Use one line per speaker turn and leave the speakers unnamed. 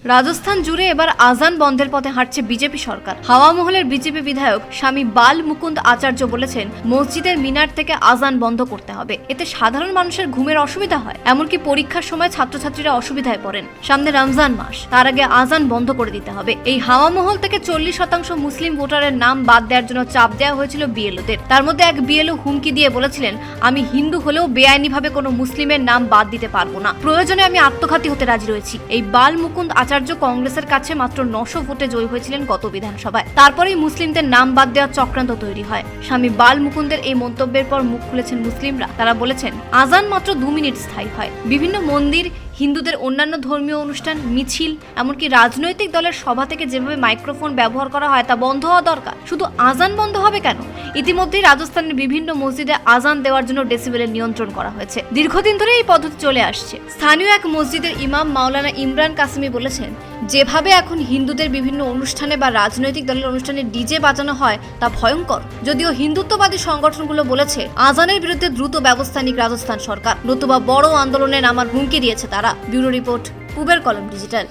রাজস্থান জুড়ে এবার আজান বন্ধের পথে হাঁটছে বিজেপি সরকার। হাওয়া মহলের বিজেপি বিধায়ক স্বামী বাল মুকুন্দ আচার্য বলেছেন, মসজিদের মিনার থেকে আজান বন্ধ করতে হবে, এতে সাধারণ মানুষের ঘুমের অসুবিধা হয়, এমনকি পরীক্ষার সময় ছাত্রছাত্রীরা অসুবিধায় পড়েন। সামনে রমজান মাস, তার আগে আজান বন্ধ করে দিতে হবে। এই হাওয়া মহল থেকে 40% মুসলিম ভোটারের নাম বাদ দেওয়ার জন্য চাপ দেওয়া হয়েছিল বিএলওদের। তার মধ্যে এক বিএলও হুমকি দিয়ে বলেছিলেন, আমি হিন্দু হলেও বেআইনিভাবে কোনো মুসলিমের নাম বাদ দিতে পারবো না, প্রয়োজনে আমি আত্মঘাতী হতে রাজি রয়েছি। এই বাল মুকুন্দ আচার্য কংগ্রেসের কাছে মাত্র 900 ভোটে জয়ী হয়েছিলেন গত বিধানসভায়। তারপরেই মুসলিমদের নাম বাদ দেওয়ার চক্রান্ত তৈরি হয়। স্বামী বাল মুকুন্দের এই মন্তব্যের পর মুখ খুলেছেন মুসলিমরা। তারা বলেছেন, আজান মাত্র 2 মিনিট স্থায়ী হয়। বিভিন্ন মন্দির, হিন্দুদের অন্যান্য ধর্মীয় অনুষ্ঠান, মিছিল, এমনকি রাজনৈতিক দলের সভা থেকে যেভাবে মাইক্রোফোন ব্যবহার করা হয় তা বন্ধ হওয়া দরকার। শুধু আজান বন্ধ হবে কেন? ইতিমধ্যেই রাজস্থানের বিভিন্ন মসজিদে আজান দেওয়ার জন্য ডেসিবেলের নিয়ন্ত্রণ করা হয়েছে। দীর্ঘদিন ধরে এই পদ্ধতি চলে আসছে। স্থানীয় এক মসজিদের ইমাম মাওলানা ইমরান কাসিমি বলেছেন, যেভাবে এখন হিন্দুদের বিভিন্ন অনুষ্ঠানে বা রাজনৈতিক দলের অনুষ্ঠানে ডিজে বাজানো হয় তা ভয়ঙ্কর। যদিও হিন্দুত্ববাদী সংগঠনগুলো বলেছে, আজানের বিরুদ্ধে দ্রুত ব্যবস্থা নিক রাজস্থান সরকার, নতুবা বড় আন্দোলনে নামার হুমকি দিয়েছে তারা। ব্যুরো রিপোর্ট, পুবের কলম ডিজিটাল।